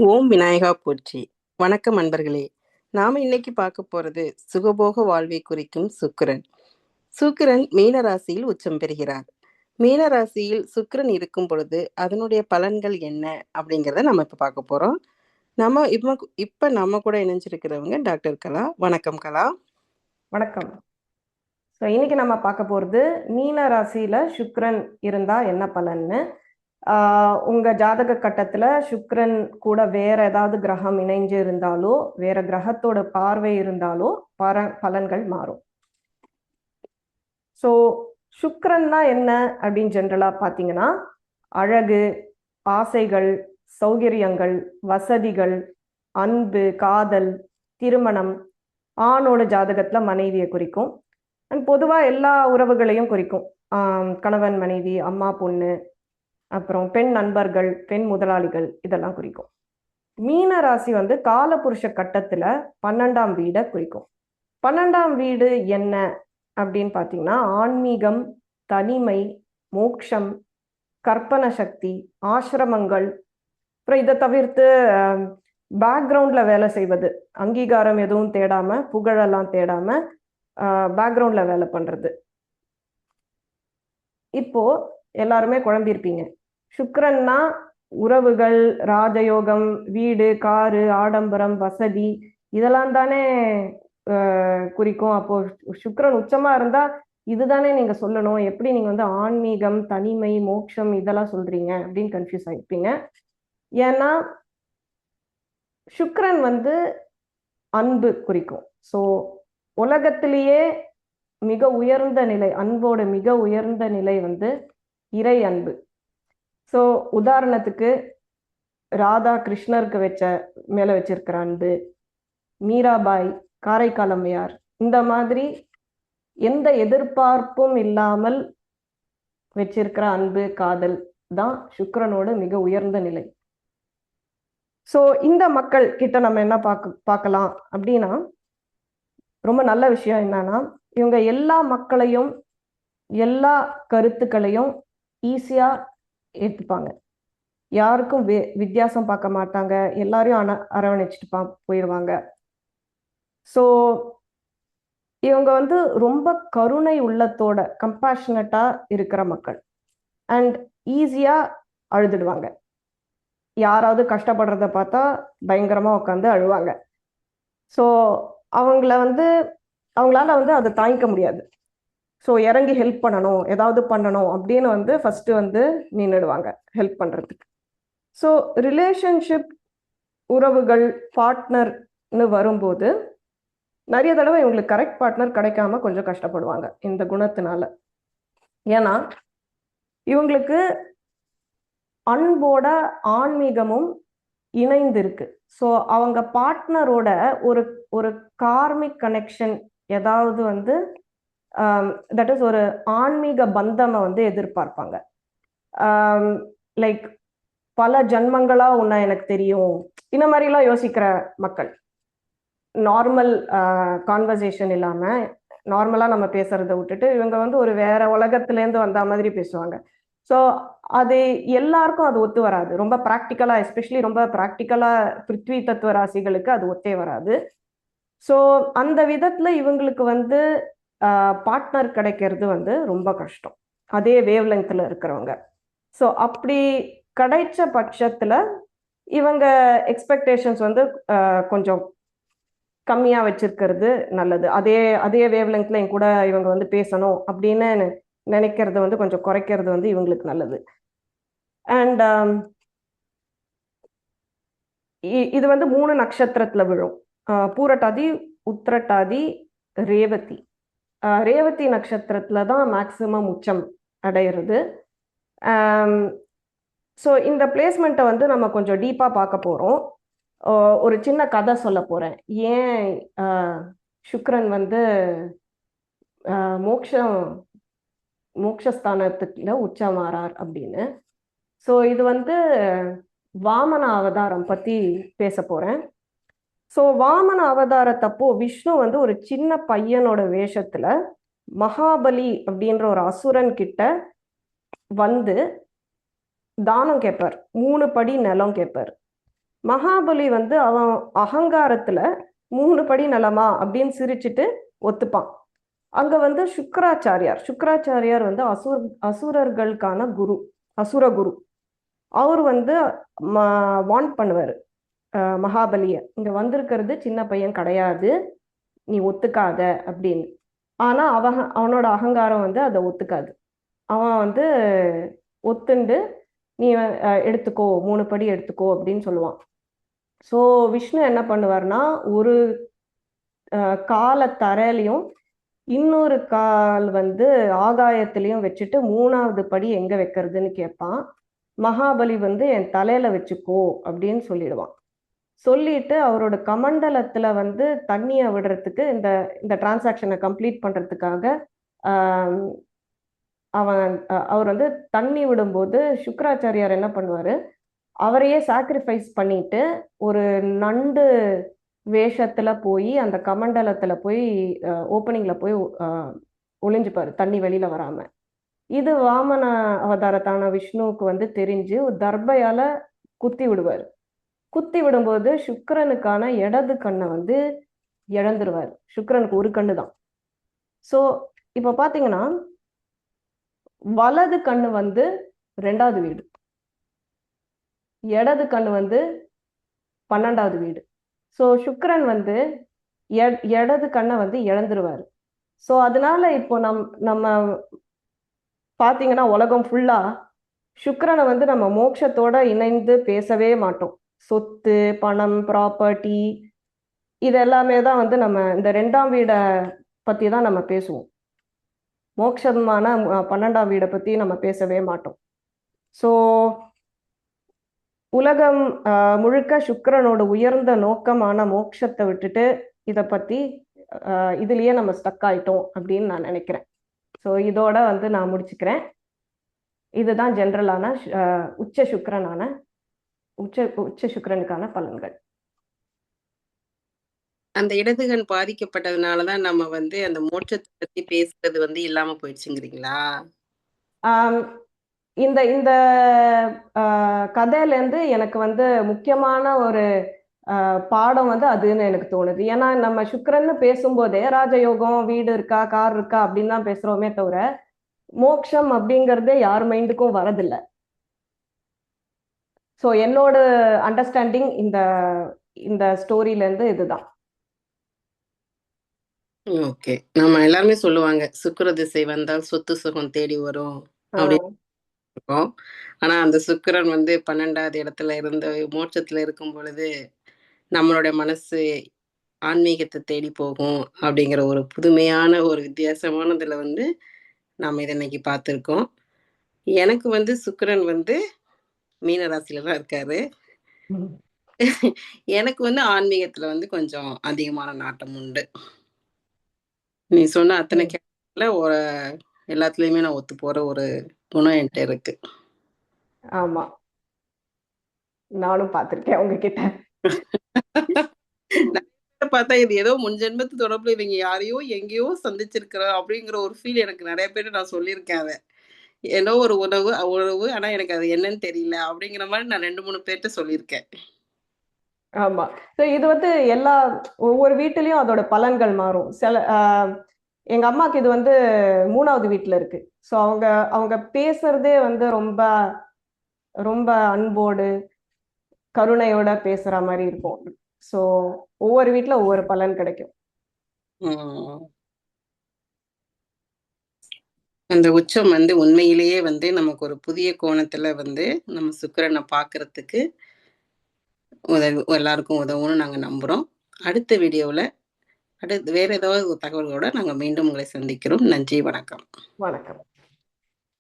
ஓம் விநாயகா போற்றி. வணக்கம் அன்பர்களே. நாம இன்னைக்கு பார்க்க போறது சுகபோக வாழ்வை குறிக்கும் சுக்கிரன். சுக்கிரன் மீன ராசியில் உச்சம் பெறுகிறார். மீன ராசியில் சுக்கிரன் இருக்கும் பொழுது அதனுடைய பலன்கள் என்ன அப்படிங்கிறத நம்ம இப்ப பார்க்க போறோம். இப்ப நம்ம கூட இணைஞ்சிருக்கிறவங்க டாக்டர் கலா. வணக்கம் கலா. வணக்கம். ஸோ இன்னைக்கு நம்ம பார்க்க போகிறது மீன ராசியில சுக்கிரன் இருந்தா என்ன பலன்னு. உங்க ஜாதக கட்டத்துல சுக்கிரன் கூட வேற ஏதாவது கிரகம் இணைஞ்சு இருந்தாலோ வேற கிரகத்தோட பார்வை இருந்தாலோ பலன்கள் மாறும். ஸோ சுக்கிரன்னா என்ன அப்படின்னு ஜென்ரலா பார்த்தீங்கன்னா அழகு, ஆசைகள், சௌகரியங்கள், வசதிகள், அன்பு, காதல், திருமணம், ஆணோட ஜாதகத்துல மனைவியை குறிக்கும். அண்ட் பொதுவாக எல்லா உறவுகளையும் குறிக்கும். கணவன் மனைவி, அம்மா பொண்ணு, அப்புறம் பெண் நண்பர்கள், பெண் முதலாளிகள், இதெல்லாம் குறிக்கும். மீன ராசி காலபுருஷ கட்டத்துல 12ஆம் வீடை குறிக்கும். 12ஆம் வீடு என்ன அப்படின்னு பார்த்தீங்கன்னா ஆன்மீகம், தனிமை, மோட்சம், கற்பனை சக்தி, ஆசிரமங்கள், அப்புறம் இதை தவிர்த்து பேக்ரவுண்ட்ல வேலை செய்வது, அங்கீகாரம் எதுவும் தேடாம, புகழெல்லாம் தேடாம பேக்ரவுண்ட்ல வேலை பண்றது. இப்போ எல்லாருமே குழம்பியிருப்பீங்க. சுக்கிரன்னா உறவுகள், ராஜயோகம், வீடு, காரு, ஆடம்பரம், வசதி, இதெல்லாம் தானே குறிக்கும். அப்போ சுக்கிரன் உச்சமா இருந்தா இதுதானே நீங்க சொல்லணும். எப்படி நீங்க ஆன்மீகம், தனிமை, மோட்சம் இதெல்லாம் சொல்றீங்க அப்படின்னு கன்ஃபியூஸ் ஆயிருப்பீங்க. ஏன்னா சுக்கிரன் அன்பு குறிக்கும். ஸோ உலகத்திலேயே மிக உயர்ந்த நிலை, அன்போட மிக உயர்ந்த நிலை இறை அன்பு. ஸோ உதாரணத்துக்கு ராதா கிருஷ்ணருக்கு மேல வச்சிருக்கிற அன்பு, மீராபாய், காரைக்கால் அம்மையார், இந்த மாதிரி எந்த எதிர்பார்ப்பும் இல்லாமல் வச்சிருக்கிற அன்பு, காதல் தான் சுக்கிரனோட மிக உயர்ந்த நிலை. ஸோ இந்த மக்கள் கிட்ட நம்ம என்ன பார்க்கலாம் அப்படின்னா, ரொம்ப நல்ல விஷயம் என்னன்னா இவங்க எல்லா மக்களையும் எல்லா கருத்துக்களையும் ஈஸியா ஏற்றுப்பாங்க. யாருக்கும் வித்தியாசம் பார்க்க மாட்டாங்க. எல்லாரையும் அரவணைச்சிட்டு போயிடுவாங்க. ஸோ இவங்க ரொம்ப கருணை உள்ளத்தோட கம்பேஷனட்டா இருக்கிற மக்கள். அண்ட் ஈஸியா அழுதுடுவாங்க. யாராவது கஷ்டப்படுறத பார்த்தா பயங்கரமா உட்காந்து அழுவாங்க. ஸோ அவங்களால அதை தாங்கிக்க முடியாது. ஸோ இறங்கி ஹெல்ப் பண்ணணும், ஏதாவது பண்ணணும் அப்படின்னு ஃபர்ஸ்ட் நின்றுடுவாங்க ஹெல்ப் பண்றதுக்கு. ஸோ ரிலேஷன்ஷிப், உறவுகள், பார்ட்னர்னு வரும்போது நிறைய தடவை இவங்களுக்கு கரெக்ட் பார்ட்னர் கிடைக்காம கொஞ்சம் கஷ்டப்படுவாங்க இந்த குணத்தினால. ஏன்னா இவங்களுக்கு அன்போட ஆன்மீகமும் இணைந்து இருக்கு. ஸோ அவங்க பார்ட்னரோட ஒரு ஒரு கார்மிக் கனெக்ஷன், ஏதாவது தட் இஸ் ஒரு ஆன்மீக பந்தமை எதிர்பார்ப்பாங்க. லைக் பல ஜன்மங்களா உன்னை எனக்கு தெரியும், இந்த மாதிரிலாம் யோசிக்கிற மக்கள். நார்மல் கான்வர்சேஷன் இல்லாம நார்மலா நம்ம பேசுறதை விட்டுட்டு இவங்க ஒரு வேற உலகத்திலேருந்து வந்த மாதிரி பேசுவாங்க. ஸோ அது எல்லாருக்கும் அது ஒத்து வராது. ரொம்ப ப்ராக்டிக்கலா, எஸ்பெஷலி ரொம்ப ப்ராக்டிக்கலா பிருத்வி தத்துவ ராசிகளுக்கு அது ஒத்தே வராது. ஸோ அந்த விதத்துல இவங்களுக்கு பார்ட்னர் கிடைக்கிறது ரொம்ப கஷ்டம், அதே வேவ் லெங்க்ல இருக்கிறவங்க. ஸோ அப்படி கிடைச்ச பட்சத்துல இவங்க எக்ஸ்பெக்டேஷன்ஸ் கொஞ்சம் கம்மியா வச்சிருக்கிறது நல்லது. அதே அதே வேவ் லெங்க்ல என் கூட இவங்க பேசணும் அப்படின்னு நினைக்கிறது கொஞ்சம் குறைக்கிறது இவங்களுக்கு நல்லது. அண்ட் இது 3 நட்சத்திரத்துல விழும். பூரட்டாதி, உத்திரட்டாதி, ரேவதி. ரேவதி நட்சத்திரத்துல தான் மேக்சிமம் உச்சம் அடையிறது. ஸோ இந்த பிளேஸ்மெண்ட்டை நம்ம கொஞ்சம் டீப்பா பார்க்க போறோம். ஒரு சின்ன கதை சொல்ல போறேன். ஏன் சுக்கிரன் மோட்சஸ்தானத்துல உச்சமாறார் அப்படின்னு. ஸோ இது வாமன அவதாரம் பத்தி பேச போறேன். ஸோ வாமன அவதாரத்தப்போ விஷ்ணு ஒரு சின்ன பையனோட வேஷத்துல மகாபலி அப்படின்ற ஒரு அசுரன் கிட்ட தானம் கேட்பார். 3 படி நிலம் கேட்பார். மகாபலி வந்து அவன் அகங்காரத்துல 3 படி நலமா அப்படின்னு சிரிச்சிட்டு ஒத்துப்பான். அங்க வந்து சுக்கராச்சாரியார் வந்து அசுரர்களுக்கான குரு, அசுர குரு. அவர் வந்து வார்ன் பண்ணுவாரு மகாபலிய, இங்க வந்திருக்கிறது சின்ன பையன் கிடையாது, நீ ஒத்துக்காத அப்படின்னு. ஆனா அவனோட அகங்காரம் வந்து அதை ஒத்துக்காது. அவன் வந்து ஒத்துண்டு நீ எடுத்துக்கோ, 3 படி எடுத்துக்கோ அப்படின்னு சொல்லுவான். ஸோ விஷ்ணு என்ன பண்ணுவார்னா, ஒரு காலை தரையிலையும் இன்னொரு கால் வந்து ஆகாயத்திலையும் வச்சுட்டு 3வது படி எங்க வைக்கிறதுன்னு கேட்பான். மகாபலி வந்து என் தலையில வச்சுக்கோ அப்படின்னு சொல்லிடுவான். சொல்லிட்டு அவரோட கமண்டலத்துல வந்து தண்ணியை விடுறதுக்கு, இந்த இந்த டிரான்சாக்ஷனை கம்ப்ளீட் பண்றதுக்காக அவர் வந்து தண்ணி விடும்போது சுக்கராச்சாரியார் என்ன பண்ணுவாரு, அவரையே சாக்ரிஃபைஸ் பண்ணிட்டு ஒரு நண்டு வேஷத்துல போய் அந்த கமண்டலத்துல போய் ஓப்பனிங்ல போய் ஒளிஞ்சுப்பாரு, தண்ணி வெளியில வராம. இது வாமன அவதாரத்தான விஷ்ணுவுக்கு வந்து தெரிஞ்சு ஒரு தர்பையால குத்தி விடுவார். குத்தி விடும்போது சுக்கிரனுக்கான இடது கண்ணை வந்து இழந்துருவார். சுக்கிரனுக்கு ஒரு கண்ணு தான். ஸோ இப்போ பாத்தீங்கன்னா வலது கண்ணு வந்து 2வது வீடு, இடது கண்ணு வந்து 12வது வீடு. ஸோ சுக்கிரன் வந்து இடது கண்ணை வந்து இழந்துருவாரு. ஸோ அதனால இப்போ நம்ம பாத்தீங்கன்னா உலகம் ஃபுல்லா சுக்கிரனை வந்து நம்ம மோட்சத்தோட இணைந்து பேசவே மாட்டோம். சொத்து, பணம், ப்ராப்பர்ட்டி, இது எல்லாமே தான் வந்து நம்ம இந்த 2ஆம் வீடை பத்தி தான் நம்ம பேசுவோம். மோட்சமான 12ஆம் வீடை பத்தி நம்ம பேசவே மாட்டோம். ஸோ உலகம் முழுக்க சுக்கிரனோட உயர்ந்த நோக்கமான மோட்சத்தை விட்டுட்டு இதை பத்தி இதுலயே நம்ம ஸ்டக் ஆயிட்டோம் அப்படின்னு நான் நினைக்கிறேன். ஸோ இதோட வந்து நான் முடிச்சுக்கிறேன். இதுதான் ஜென்ரலான உச்ச சுக்கிரனுக்கான பலன்கள். அந்த இடதுகண் பாதிக்கப்பட்டதுனாலதான் நம்ம வந்து அந்த மோட்சத்தை பத்தி பேசுறது வந்து இல்லாம போயிடுச்சுங்கிறீங்களா? இந்த இந்த கதையில இருந்து எனக்கு வந்து முக்கியமான ஒரு பாடம் வந்து அதுன்னு எனக்கு தோணுது. ஏன்னா நம்ம சுக்கிரன்னு பேசும்போதே ராஜயோகம், வீடு இருக்கா, கார் இருக்கா அப்படின்னு தான் பேசுறோமே தவிர மோட்சம் அப்படிங்கறதே யார் மைண்டுக்கும் வரதில்லை. ஸோ என்னோட அண்டர்ஸ்டாண்டிங் இந்த இந்த ஸ்டோரியில இருந்து இதுதான். ஓகே. நம்ம எல்லாருமே சொல்லுவாங்க சுக்கிர திசை வந்தால் சொத்து சுகம் தேடி வரும் அப்படின்னு இருக்கோம். ஆனா அந்த சுக்கிரன் வந்து 12வது இடத்துல இருந்து மோட்சத்துல இருக்கும் பொழுது நம்மளுடைய மனசு ஆன்மீகத்தை தேடி போகும் அப்படிங்கிற ஒரு புதுமையான ஒரு வித்தியாசமானதுல வந்து நாம இதை இன்னைக்கு பார்த்துருக்கோம். எனக்கு வந்து சுக்கிரன் வந்து மீன ராசியில தான் இருக்காரு. எனக்கு வந்து ஆன்மீகத்துல வந்து கொஞ்சம் அதிகமான நாட்டம் உண்டு. நீ சொன்ன அத்தனை கேள்விகள்ல ஒரு எல்லாத்துலயுமே நான் ஒத்து போற ஒரு குணம் என்கிட்ட இருக்கு. ஆமா, நானும் பார்த்திருக்கேன் உங்ககிட்ட. பார்த்தா இது ஏதோ முன் ஜென்மத்து தொடர்புல இவங்க யாரையோ எங்கேயோ சந்திச்சிருக்கிறோம் அப்படிங்கிற ஒரு ஃபீல் எனக்கு நிறைய பேர் நான் சொல்லியிருக்கேன். அதை ஏதோ ஒரு உறவு ஆனா எனக்கு அது என்னன்னு தெரியல அப்படிங்கிற மாதிரி நான் 2-3 பேர்கிட்ட சொல்லியிருக்கேன். ஆமா. ஸோ இது வந்து ஒவ்வொரு வீட்டிலையும் அதோட பலன்கள் மாறும். எங்க அம்மாக்கு இது வந்து 3வது வீட்டுல இருக்கு. ஸோ அவங்க பேசுறதே வந்து ரொம்ப ரொம்ப அன்போடு, கருணையோட பேசுற மாதிரி இருக்கும். ஸோ ஒவ்வொரு வீட்டுல ஒவ்வொரு பலன் கிடைக்கும். அந்த உச்சம் வந்து உண்மையிலேயே வந்து நமக்கு ஒரு புதிய கோணத்துல வந்து நம்ம சுக்கிரனை பார்க்கறதுக்கு எல்லாருக்கும் உதவும்னு நாங்க நம்புறோம். அடுத்த வீடியோவில் வேற ஏதாவது ஒரு தகவல்களோட நாங்கள் மீண்டும் உங்களை சந்திக்கிறோம். நன்றி, வணக்கம். வணக்கம்.